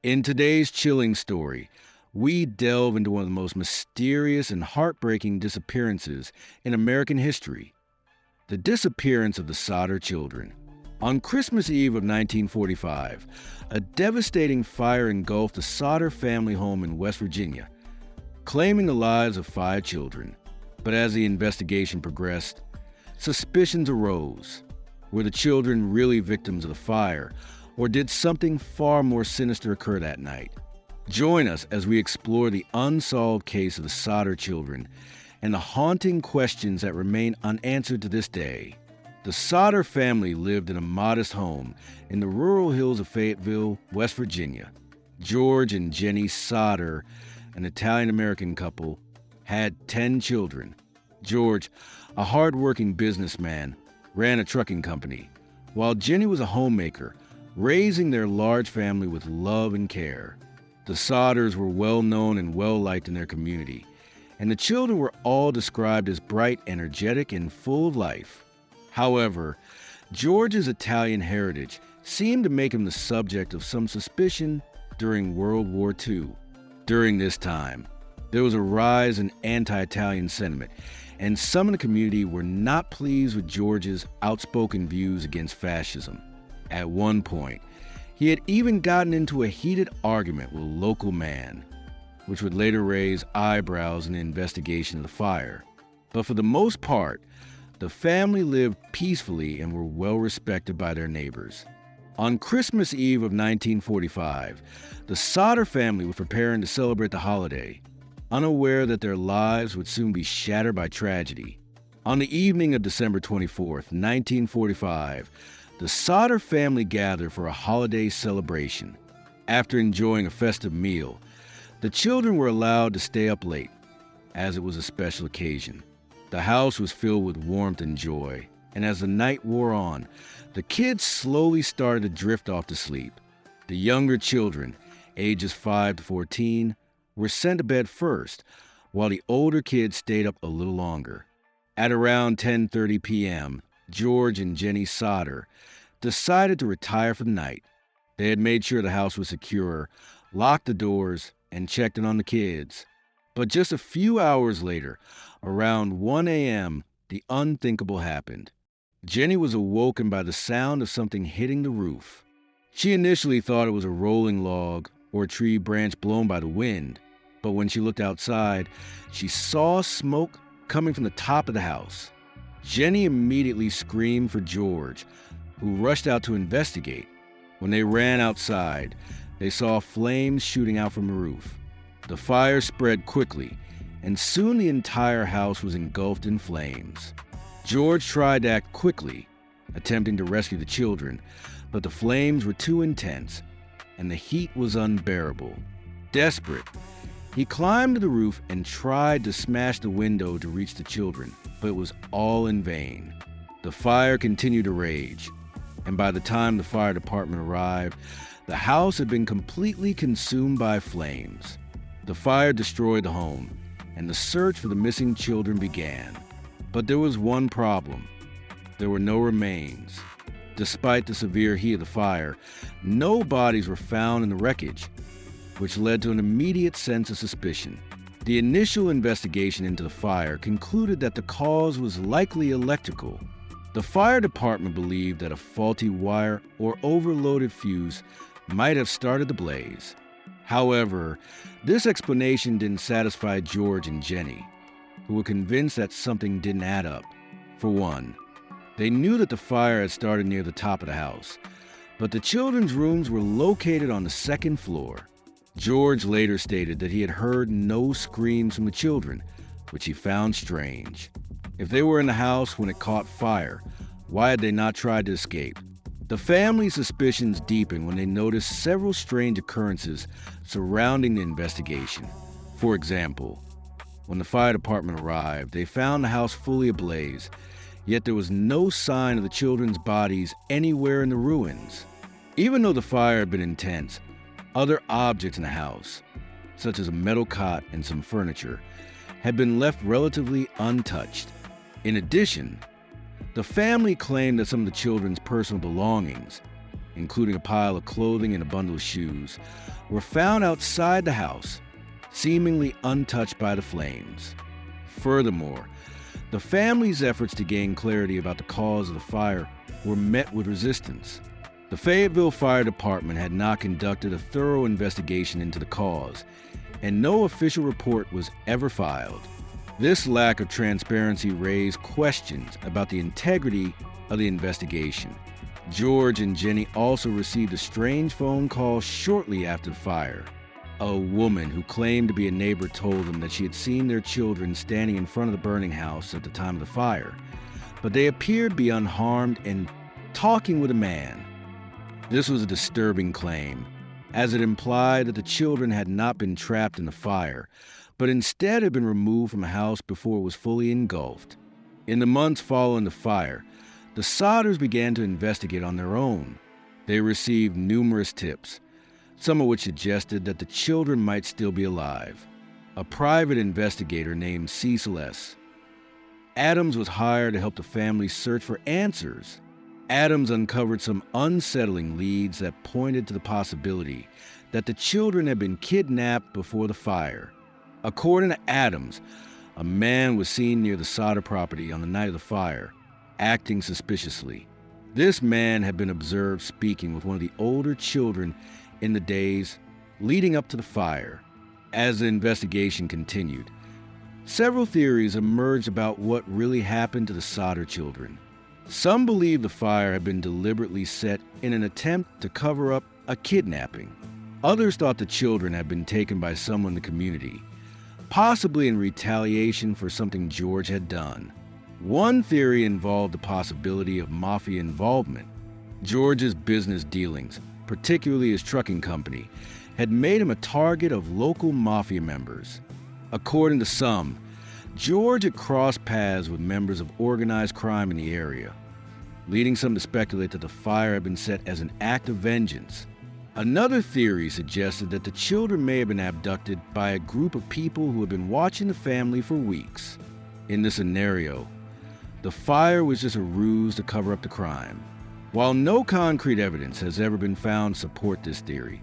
In today's chilling story, we delve into one of the most mysterious and heartbreaking disappearances in American history: the disappearance of the Sodder children. On Christmas Eve of 1945, a devastating fire engulfed the Sodder family home in West Virginia, claiming the lives of 5 children. But as the investigation progressed, suspicions arose. Were the children really victims of the fire, or did something far more sinister occur that night? Join us as we explore the unsolved case of the Sodder children and the haunting questions that remain unanswered to this day. The Sodder family lived in a modest home in the rural hills of Fayetteville, West Virginia. George and Jenny Sodder, an Italian-American couple, had 10 children. George, a hard-working businessman, ran a trucking company, while Jenny was a homemaker, raising their large family with love and care. The Sodders were well known and well liked in their community, and the children were all described as bright, energetic, and full of life. However, George's Italian heritage seemed to make him the subject of some suspicion during World War II. During this time, there was a rise in anti-Italian sentiment, and some in the community were not pleased with George's outspoken views against fascism. At one point, he had even gotten into a heated argument with a local man, which would later raise eyebrows in the investigation of the fire. But for the most part, the family lived peacefully and were well respected by their neighbors. On Christmas Eve of 1945, the Sodder family was preparing to celebrate the holiday, unaware that their lives would soon be shattered by tragedy. On the evening of December 24th, 1945, the Sodder family gathered for a holiday celebration. After enjoying a festive meal, the children were allowed to stay up late, as it was a special occasion. The house was filled with warmth and joy, and as the night wore on, the kids slowly started to drift off to sleep. The younger children, ages 5 to 14, were sent to bed first, while the older kids stayed up a little longer. At around 10:30 p.m., George and Jenny Sodder decided to retire for the night. They had made sure the house was secure, locked the doors, and checked in on the kids. But just a few hours later, around 1 a.m., the unthinkable happened. Jenny was awoken by the sound of something hitting the roof. She initially thought it was a rolling log or a tree branch blown by the wind, but when she looked outside, she saw smoke coming from the top of the house. Jenny immediately screamed for George, who rushed out to investigate. When they ran outside, they saw flames shooting out from the roof. The fire spread quickly, and soon the entire house was engulfed in flames. George tried to act quickly, attempting to rescue the children, but the flames were too intense, and the heat was unbearable. Desperate, he climbed to the roof and tried to smash the window to reach the children, but it was all in vain. The fire continued to rage, and by the time the fire department arrived, the house had been completely consumed by flames. The fire destroyed the home, and the search for the missing children began. But there was one problem. There were no remains. Despite the severe heat of the fire, no bodies were found in the wreckage, which led to an immediate sense of suspicion. The initial investigation into the fire concluded that the cause was likely electrical. The fire department believed that a faulty wire or overloaded fuse might have started the blaze. However, this explanation didn't satisfy George and Jenny, who were convinced that something didn't add up. For one, they knew that the fire had started near the top of the house, but the children's rooms were located on the second floor. George later stated that he had heard no screams from the children, which he found strange. If they were in the house when it caught fire, why had they not tried to escape? The family's suspicions deepened when they noticed several strange occurrences surrounding the investigation. For example, when the fire department arrived, they found the house fully ablaze, yet there was no sign of the children's bodies anywhere in the ruins. Even though the fire had been intense, other objects in the house, such as a metal cot and some furniture, had been left relatively untouched. In addition, the family claimed that some of the children's personal belongings, including a pile of clothing and a bundle of shoes, were found outside the house, seemingly untouched by the flames. Furthermore, the family's efforts to gain clarity about the cause of the fire were met with resistance. The Fayetteville Fire Department had not conducted a thorough investigation into the cause, and no official report was ever filed. This lack of transparency raised questions about the integrity of the investigation. George and Jenny also received a strange phone call shortly after the fire. A woman who claimed to be a neighbor told them that she had seen their children standing in front of the burning house at the time of the fire, but they appeared to be unharmed and talking with a man. This was a disturbing claim, as it implied that the children had not been trapped in the fire, but instead had been removed from a house before it was fully engulfed. In the months following the fire, the Sodders began to investigate on their own. They received numerous tips, some of which suggested that the children might still be alive. A private investigator named Cecil S. Adams was hired to help the family search for answers. Adams uncovered some unsettling leads that pointed to the possibility that the children had been kidnapped before the fire. According to Adams, a man was seen near the Sodder property on the night of the fire, acting suspiciously. This man had been observed speaking with one of the older children in the days leading up to the fire. As the investigation continued, several theories emerged about what really happened to the Sodder children. Some believed the fire had been deliberately set in an attempt to cover up a kidnapping. Others thought the children had been taken by someone in the community, possibly in retaliation for something George had done. One theory involved the possibility of mafia involvement. George's business dealings, particularly his trucking company, had made him a target of local mafia members. According to some, George had crossed paths with members of organized crime in the area, leading some to speculate that the fire had been set as an act of vengeance. Another theory suggested that the children may have been abducted by a group of people who had been watching the family for weeks. In this scenario, the fire was just a ruse to cover up the crime. While no concrete evidence has ever been found to support this theory,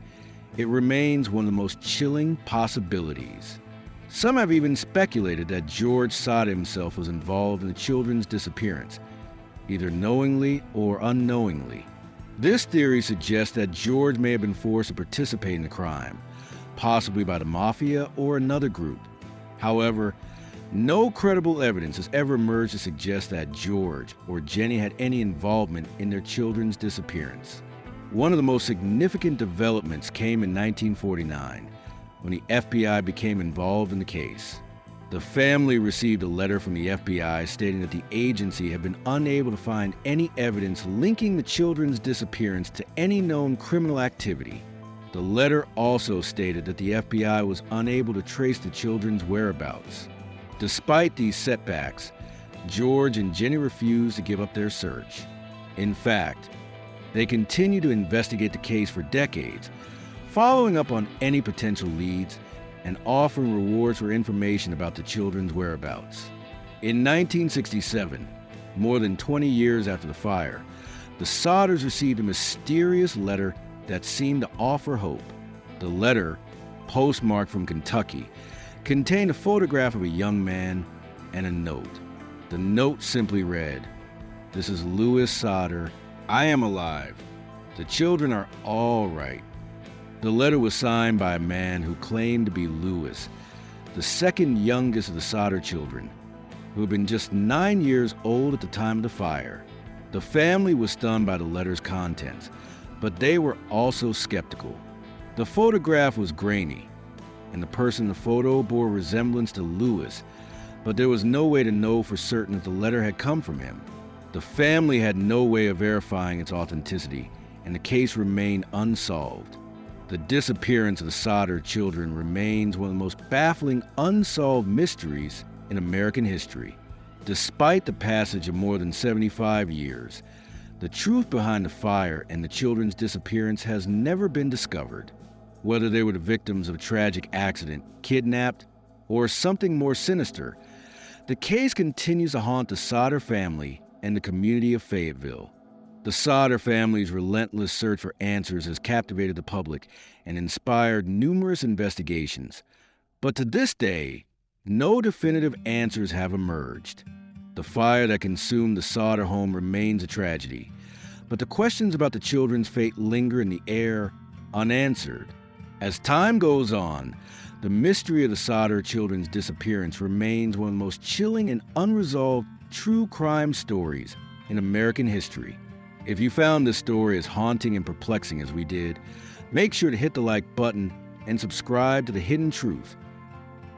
it remains one of the most chilling possibilities. Some have even speculated that George Sodder himself was involved in the children's disappearance, either knowingly or unknowingly. This theory suggests that George may have been forced to participate in the crime, possibly by the mafia or another group. However, no credible evidence has ever emerged to suggest that George or Jenny had any involvement in their children's disappearance. One of the most significant developments came in 1949, when the FBI became involved in the case. The family received a letter from the FBI stating that the agency had been unable to find any evidence linking the children's disappearance to any known criminal activity. The letter also stated that the FBI was unable to trace the children's whereabouts. Despite these setbacks, George and Jenny refused to give up their search. In fact, they continued to investigate the case for decades, following up on any potential leads and offering rewards for information about the children's whereabouts. In 1967, more than 20 years after the fire, the Sodders received a mysterious letter that seemed to offer hope. The letter, postmarked from Kentucky, contained a photograph of a young man and a note. The note simply read, "This is Louis Sodder. I am alive. The children are all right." The letter was signed by a man who claimed to be Louis, the second youngest of the Sodder children, who had been just 9 years old at the time of the fire. The family was stunned by the letter's contents, but they were also skeptical. The photograph was grainy, and the person in the photo bore a resemblance to Louis, but there was no way to know for certain that the letter had come from him. The family had no way of verifying its authenticity, and the case remained unsolved. The disappearance of the Sodder children remains one of the most baffling unsolved mysteries in American history. Despite the passage of more than 75 years, the truth behind the fire and the children's disappearance has never been discovered. Whether they were the victims of a tragic accident, kidnapped, or something more sinister, the case continues to haunt the Sodder family and the community of Fayetteville. The Sodder family's relentless search for answers has captivated the public and inspired numerous investigations. But to this day, no definitive answers have emerged. The fire that consumed the Sodder home remains a tragedy, but the questions about the children's fate linger in the air, unanswered. As time goes on, the mystery of the Sodder children's disappearance remains one of the most chilling and unresolved true crime stories in American history. If you found this story as haunting and perplexing as we did, make sure to hit the like button and subscribe to The Hidden Truth,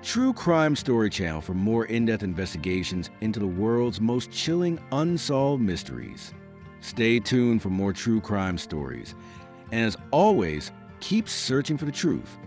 True Crime Story channel, for more in-depth investigations into the world's most chilling unsolved mysteries. Stay tuned for more true crime stories. And as always, keep searching for the truth.